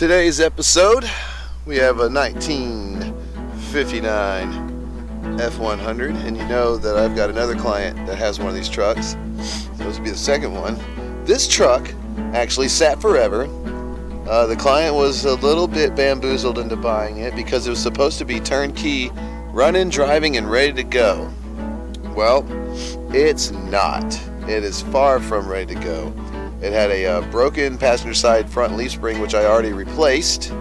Today's episode, we have a 1959 F100, and you know that I've got another client that has one of these trucks. This will be the second one. This truck actually sat forever. The client was a little bit bamboozled into buying it because it was supposed to be turnkey, running, driving, and ready to go. Well, it's not. It is far from ready to go. It had a broken passenger side front leaf spring, which I already replaced,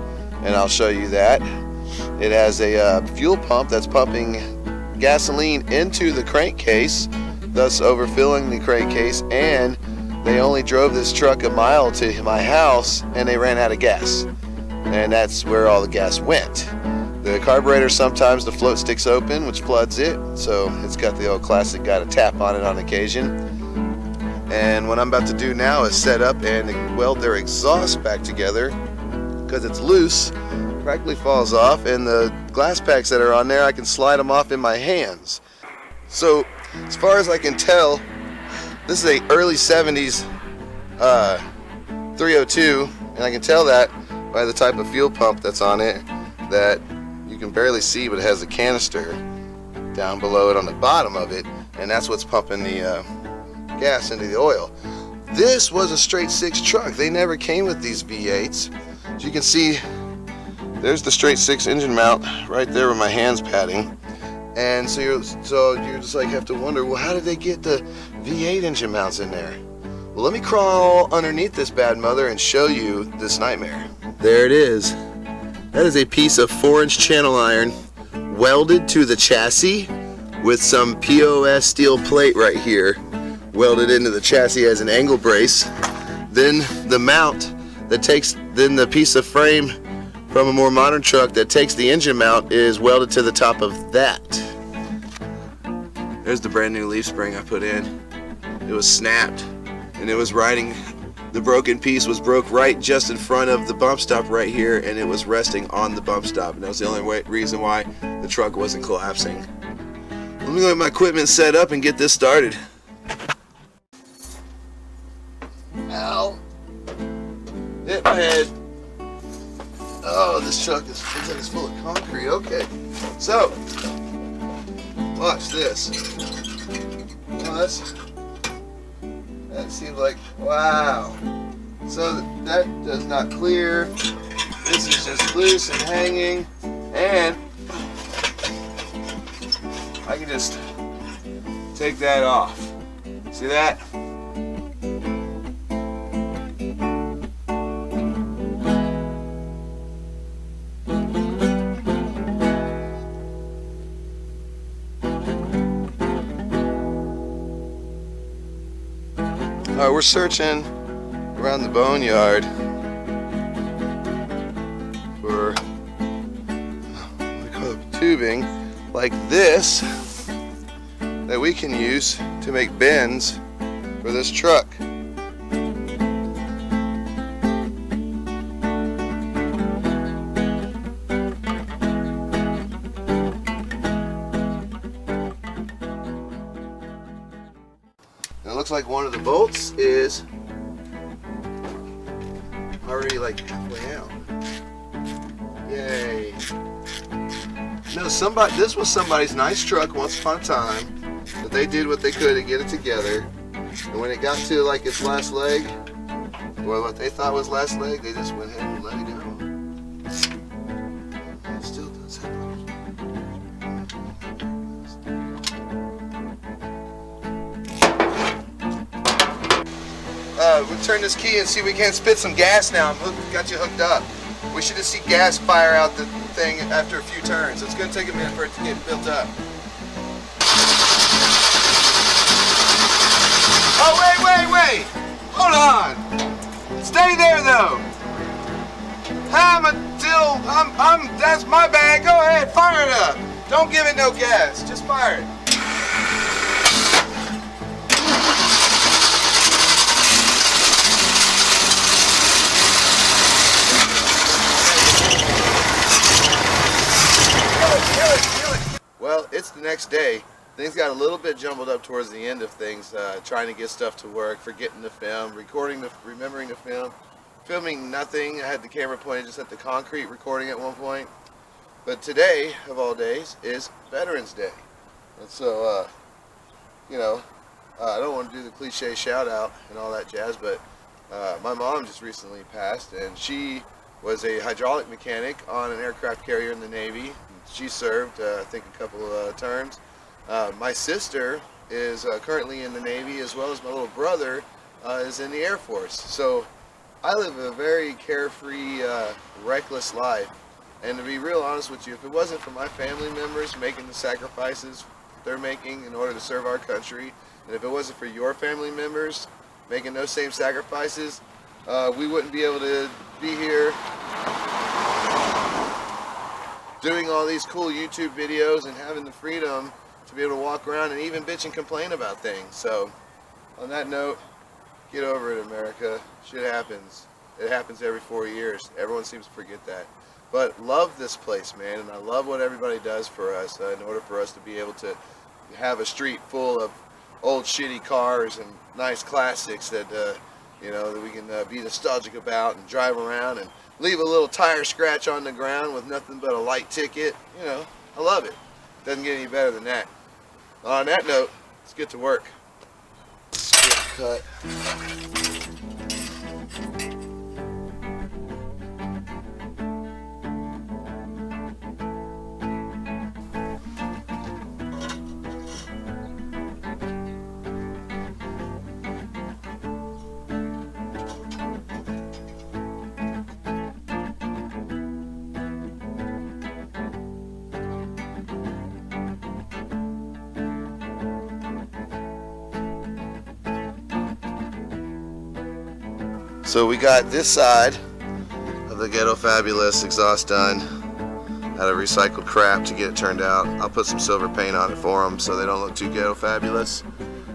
and I'll show you that. It has a fuel pump that's pumping gasoline into the crankcase, thus overfilling the crankcase, and they only drove this truck a mile to my house and they ran out of gas, and that's where all the gas went. The carburetor, sometimes the float sticks open, which floods it, so it's got the old classic got a tap on it on occasion. And what I'm about to do now is set up and weld their exhaust back together because it's loose, practically falls off, and the glass packs that are on there, I can slide them off in my hands. So as far as I can tell, this is a early 70s 302, and I can tell that by the type of fuel pump that's on it, that you can barely see, but it has a canister down below it on the bottom of it, and that's what's pumping the gas into the oil. This was a straight six truck. They never came with these V8s. As you can see, there's the straight six engine mount right there with my hands patting. And so you're just like have to wonder, well, how did they get the V8 engine mounts in there? Well, let me crawl underneath this bad mother and show you this nightmare. There it is. That is a piece of 4-inch channel iron welded to the chassis with some POS steel plate right here welded into the chassis as an angle brace. Then the mount that takes, then the piece of frame from a more modern truck that takes the engine mount is welded to the top of that. There's the brand new leaf spring I put in. It was snapped and it was riding, the broken piece was broke right just in front of the bump stop right here, and it was resting on the bump stop, and that was the only reason why the truck wasn't collapsing. Let me get my equipment set up and get this started. Ow! Hit my head. Oh, this truck looks like it's full of concrete. Okay, so watch this. Oh, that seems like, wow. So that does not clear. This is just loose and hanging, and I can just take that off. See that? We're searching around the boneyard for tubing like this that we can use to make bends for this truck. It looks like one of the bolts is already like halfway out. Yay. No, this was somebody's nice truck once upon a time, but they did what they could to get it together. And when it got to like its last leg, or what they thought was last leg, they just went ahead and let it go. It still does have we'll turn this key and see if we can't spit some gas now. Got you hooked up. We should just see gas fire out the thing after a few turns. It's going to take a minute for it to get built up. Oh, wait. Hold on. Stay there, though. That's my bag. Go ahead, fire it up. Don't give it no gas. Just fire it. Well, it's the next day. Things got a little bit jumbled up towards the end of things, trying to get stuff to work, forgetting to film, remembering to film. filming nothing. I had the camera pointed just at the concrete, recording at one point. But today, of all days, is Veterans Day. And so, you know, I don't want to do the cliche shout out and all that jazz, but my mom just recently passed, and she was a hydraulic mechanic on an aircraft carrier in the Navy. She served, I think, a couple of terms. My sister is currently in the Navy, as well as my little brother is in the Air Force. So I live a very carefree, reckless life. And to be real honest with you, if it wasn't for my family members making the sacrifices they're making in order to serve our country, and if it wasn't for your family members making those same sacrifices, we wouldn't be able to be here doing all these cool YouTube videos and having the freedom to be able to walk around and even bitch and complain about things. So on that note, get over it, America. Shit happens. It happens every 4 years. Everyone seems to forget that. But love this place, man, and I love what everybody does for us in order for us to be able to have a street full of old shitty cars and nice classics that you know, that we can be nostalgic about and drive around and leave a little tire scratch on the ground with nothing but a light ticket. You know, I love it. Doesn't get any better than that. On that note, let's get to work. Cut. So we got this side of the Ghetto Fabulous exhaust done out of recycled crap to get it turned out. I'll put some silver paint on it for them so they don't look too Ghetto Fabulous.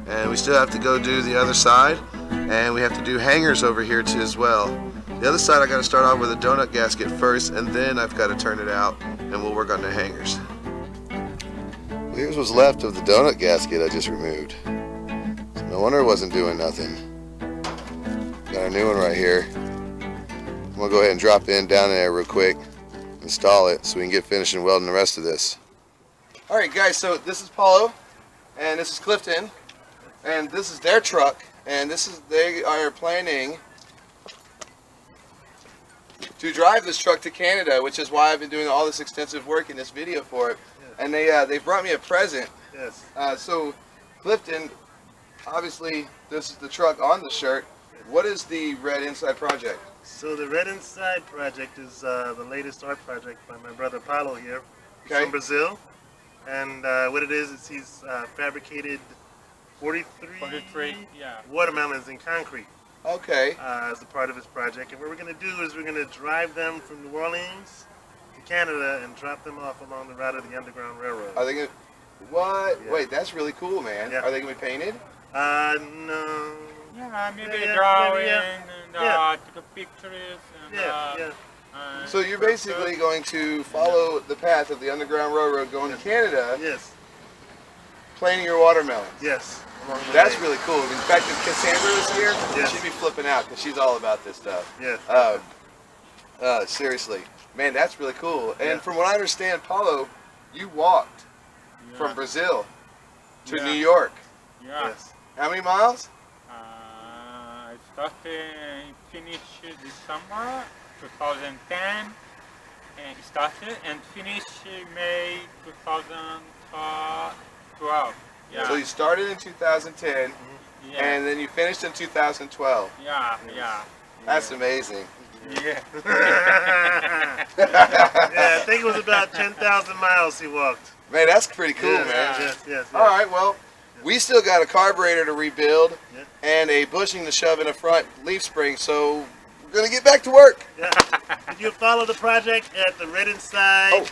And we still have to go do the other side, and we have to do hangers over here too as well. The other side I got to start off with a donut gasket first, and then I've got to turn it out and we'll work on the hangers. Here's what's left of the donut gasket I just removed. So no wonder it wasn't doing nothing. Got a new one right here. I'm gonna go ahead and drop in down there real quick, install it so we can get finished and welding the rest of this. Alright guys, so this is Paulo and this is Clifton and this is their truck, and they are planning to drive this truck to Canada, which is why I've been doing all this extensive work in this video for it. Yes. And they brought me a present. Yes. So Clifton, obviously this is the truck on the shirt. What is the Red Inside project? So the Red Inside project is the latest art project by my brother Paulo here. He's from Brazil. And what it is he's fabricated 43 watermelons in concrete. Okay. As a part of his project. And what we're going to do is we're going to drive them from New Orleans to Canada and drop them off along the route of the Underground Railroad. Are they going to... What? Yeah. Wait, that's really cool, man. Yeah. Are they going to be painted? No. Yeah, maybe drawing and take a pictures. And, so you're basically going to follow the path of the Underground Railroad going to Canada. Yes. Planting your watermelons. Yes. That's really cool. In fact, if Cassandra was here, she'd be flipping out because she's all about this stuff. Yes. Seriously, man, that's really cool. And from what I understand, Paulo, you walked from Brazil to New York. Yeah. Yes. How many miles? Finished December 2010 and started and finished May 2012. Yeah. So you started in 2010 and then you finished in 2012. Yeah. That's amazing. Yeah. I think it was about 10,000 miles he walked. Man, that's pretty cool, man. Yes. All right, well, we still got a carburetor to rebuild and a bushing to shove in a front leaf spring, so we're going to get back to work. Yeah. You can follow the project at the Red Inside.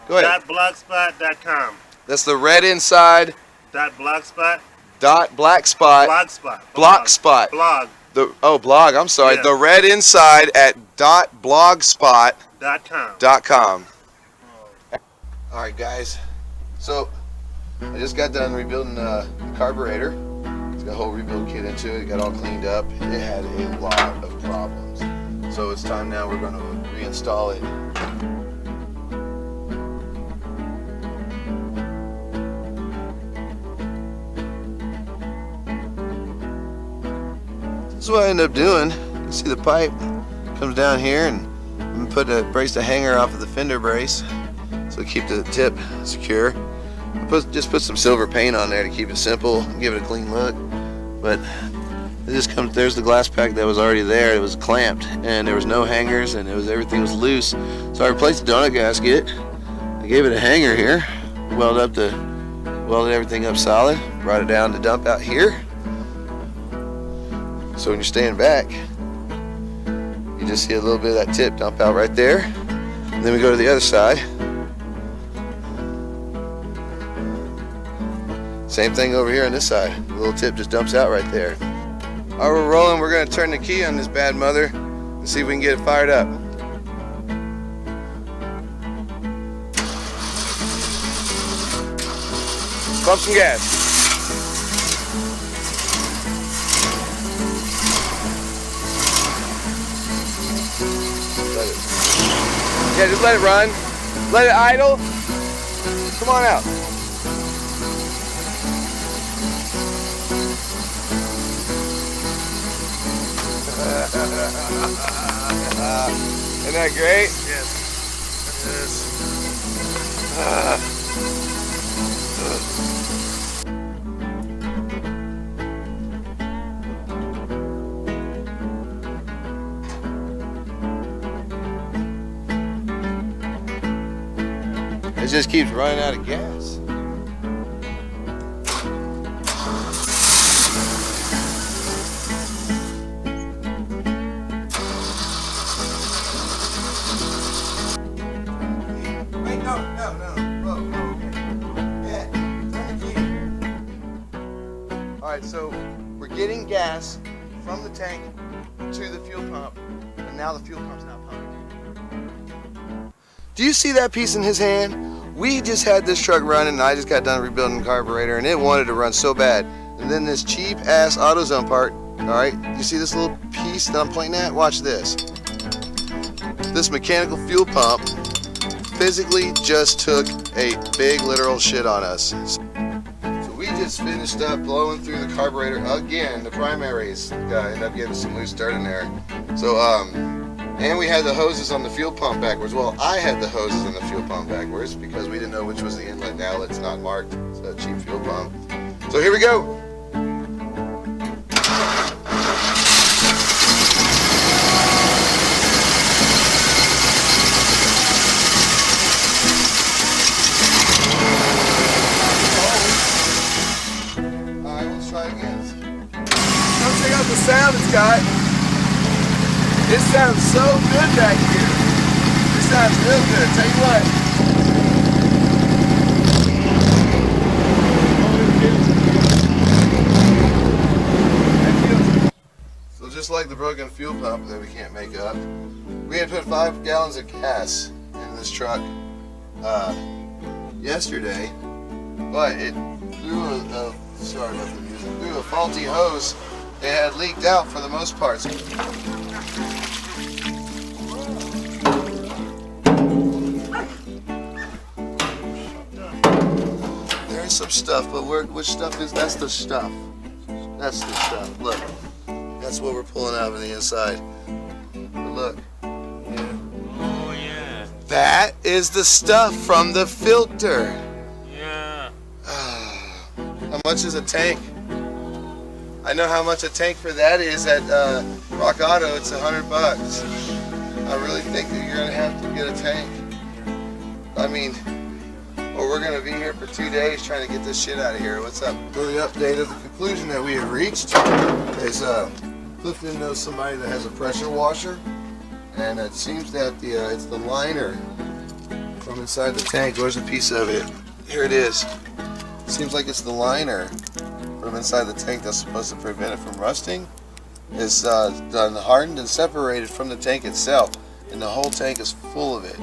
Go ahead. .blogspot.com. That's the Red Inside. .blogspot. Blogspot. Blog. Blog. I'm sorry. The Red Inside at .blogspot.com. All right, guys. So I just got done rebuilding the carburetor. It's got a whole rebuild kit into it. It got all cleaned up. It had a lot of problems. So it's time now we're going to reinstall it. This is what I end up doing. You see the pipe comes down here, and I'm gonna brace the hanger off of the fender brace so keep the tip secure. Just put some silver paint on there to keep it simple, give it a clean look. But it just comes. There's the glass pack that was already there. It was clamped, and there was no hangers, and everything was loose. So I replaced the donut gasket. I gave it a hanger here. Welded everything up solid. Brought it down to dump out here. So when you're staying back, you just see a little bit of that tip dump out right there. And then we go to the other side. Same thing over here on this side. The little tip just dumps out right there. All right, we're rolling. We're going to turn the key on this bad mother and see if we can get it fired up. Pump some gas. Yeah, just let it run. Let it idle. Come on out. Isn't that great? Yes. Yes. It just keeps running out of gas. Wait, no. Whoa, okay. Yeah, turn the key. All right, so we're getting gas from the tank to the fuel pump, and now the fuel pump's not pumping. Do you see that piece in his hand? We just had this truck running, and I just got done rebuilding the carburetor, and it wanted to run so bad. And then this cheap ass AutoZone part, all right, you see this little piece that I'm pointing at? Watch this. This mechanical fuel pump physically just took a big literal shit on us. So we just finished up blowing through the carburetor again. The primaries ended up getting some loose dirt in there. So, and we had the hoses on the fuel pump backwards. Well, I had the hoses on the fuel pump backwards because we didn't know which was the inlet and outlet. It's not marked. It's a cheap fuel pump. So here we go. All right, let's try again. Come check out the sound it's got. It sounds so good back here. It sounds real good. Tell you what. So just like the broken fuel pump that we can't make up, we had put 5 gallons of gas in this truck yesterday, but it through a faulty hose. It had leaked out for the most part. There's some stuff, but which stuff is? That's the stuff. That's the stuff. Look, that's what we're pulling out of the inside. But look. Yeah. Oh yeah. That is the stuff from the filter. Yeah. How much is a tank? I know how much a tank for that is at Rock Auto. It's $100. I really think that you're gonna have to get a tank. I mean, or we're gonna be here for 2 days trying to get this shit out of here. What's up? So the update of the conclusion that we have reached is Clifton knows somebody that has a pressure washer, and it seems that it's the liner from inside the tank. Where's a piece of it? Here it is. Seems like it's the liner from inside the tank that's supposed to prevent it from rusting. It's done hardened and separated from the tank itself, and the whole tank is full of it.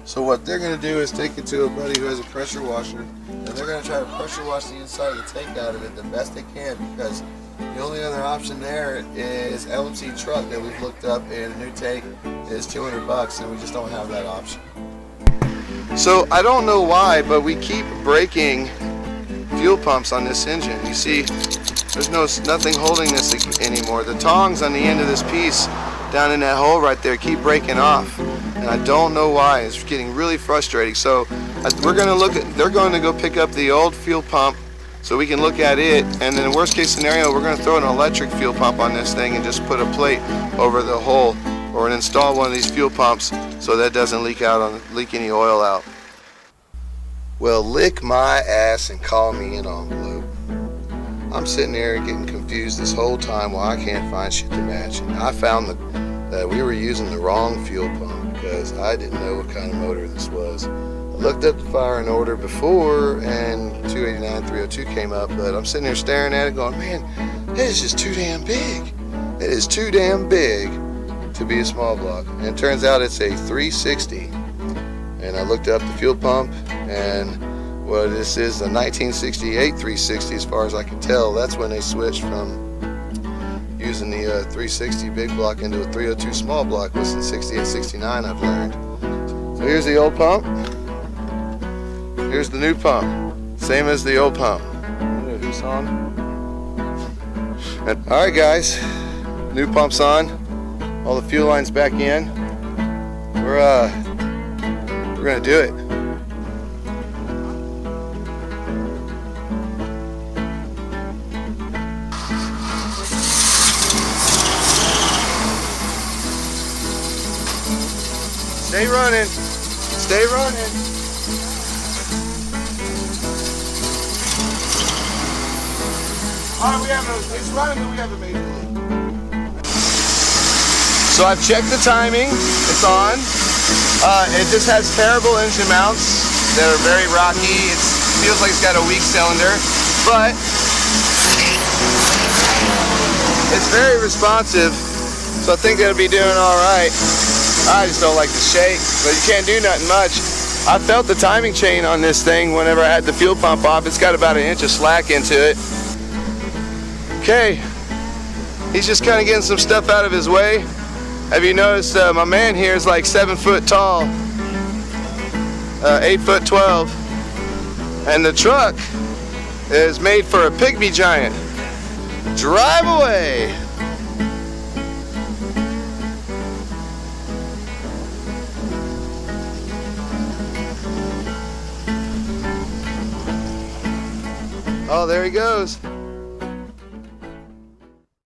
So what they're going to do is take it to a buddy who has a pressure washer, and they're going to try to pressure wash the inside of the tank out of it the best they can, because The only other option there is LMC truck that we've looked up, and a new take is $200, and we just don't have that option. So I don't know why, but we keep breaking fuel pumps on this engine. You see, there's nothing holding this anymore. The tongs on the end of this piece down in that hole right there keep breaking off, and I don't know why. It's getting really frustrating. So we're going to look at. They're going to go pick up the old fuel pump so we can look at it, and then worst case scenario, we're going to throw an electric fuel pump on this thing and just put a plate over the hole, or install one of these fuel pumps so that doesn't leak any oil out. Well, lick my ass and call me an envelope. I'm sitting there getting confused this whole time while I can't find shit to match. And I found that we were using the wrong fuel pump because I didn't know what kind of motor this was. I looked up the fire and order before, and 289-302 came up, but I'm sitting there staring at it going, man, that is just too damn big. It is too damn big to be a small block. And it turns out it's a 360. And I looked up the fuel pump, and well, this is a 1968 360 as far as I can tell. That's when they switched from using the 360 big block into a 302 small block. Was in 68, 69 I've learned. So here's the old pump. Here's the new pump. Same as the old pump. Who's on? Alright guys, new pump's on. All the fuel lines back in. We're gonna do it. Stay running. Stay running. Alright, it's running, but we have a major leak. So I've checked the timing. It's on. It just has terrible engine mounts that are very rocky. It feels like it's got a weak cylinder, but it's very responsive, so I think it'll be doing all right. I just don't like the shake, but you can't do nothing much. I felt the timing chain on this thing whenever I had the fuel pump off. It's got about 1 inch of slack into it. Okay, he's just kind of getting some stuff out of his way. Have you noticed my man here is like 7 foot tall, 8 foot 12, and the truck is made for a pygmy giant. Drive away. Oh, there he goes.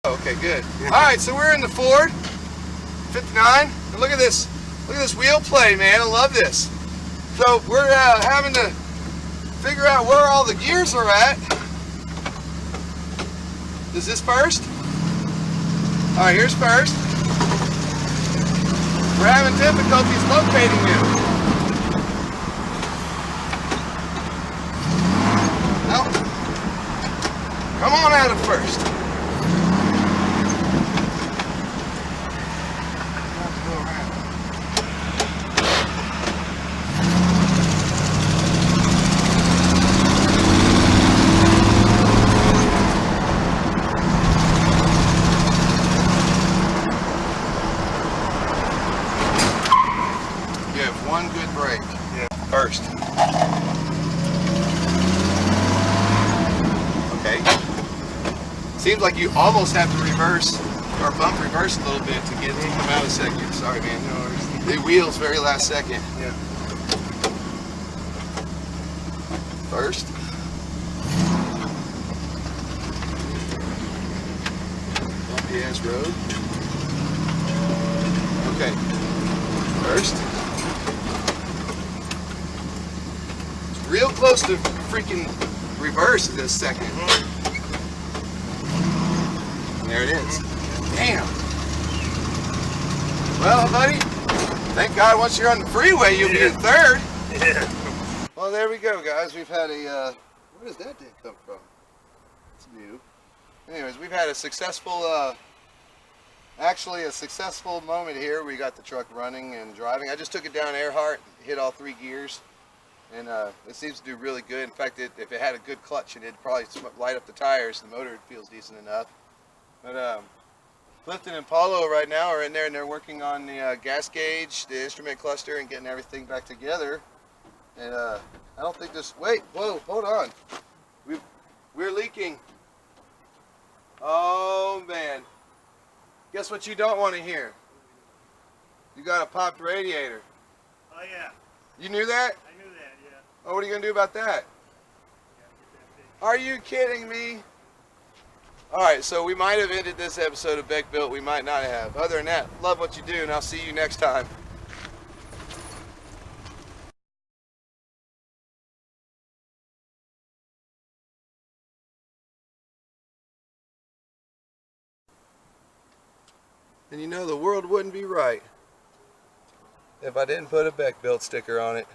Okay, good. All right, so we're in the Ford 59. And look at this wheel play, man. I love this. So we're having to figure out where all the gears are at. Is this first? All right, here's first. We're having difficulties locating it. Well, come on out of first. One good break. Yeah. First. Okay. Seems like you almost have to reverse or bump reverse a little bit to get to come out a second. Sorry, man. No worries. The wheels very last second. Yeah. First. Bumpy ass road. Okay. First. Real close to freaking reverse this second. There it is. Damn. Well, buddy, thank God once you're on the freeway, you'll be in third. Yeah. Well, there we go, guys. We've had a, where does that thing come from? It's new. Anyways, we've had a successful, actually a successful moment here. We got the truck running and driving. I just took it down Earhart, hit all 3 gears. And it seems to do really good. In fact, if it had a good clutch, it'd probably light up the tires. The motor feels decent enough. But Clifton and Paulo right now are in there and they're working on the gas gauge, the instrument cluster, and getting everything back together. And I don't think this. Wait, whoa, hold on. We're leaking. Oh man. Guess what you don't want to hear? You got a popped radiator. Oh yeah. You knew that? I knew that, yeah. Oh, what are you gonna do about that? Are you kidding me? Alright, so we might have ended this episode of BeckBuilt, we might not have. Other than that, love what you do, and I'll see you next time. And you know, the world wouldn't be right if I didn't put a BeckBuilt sticker on it.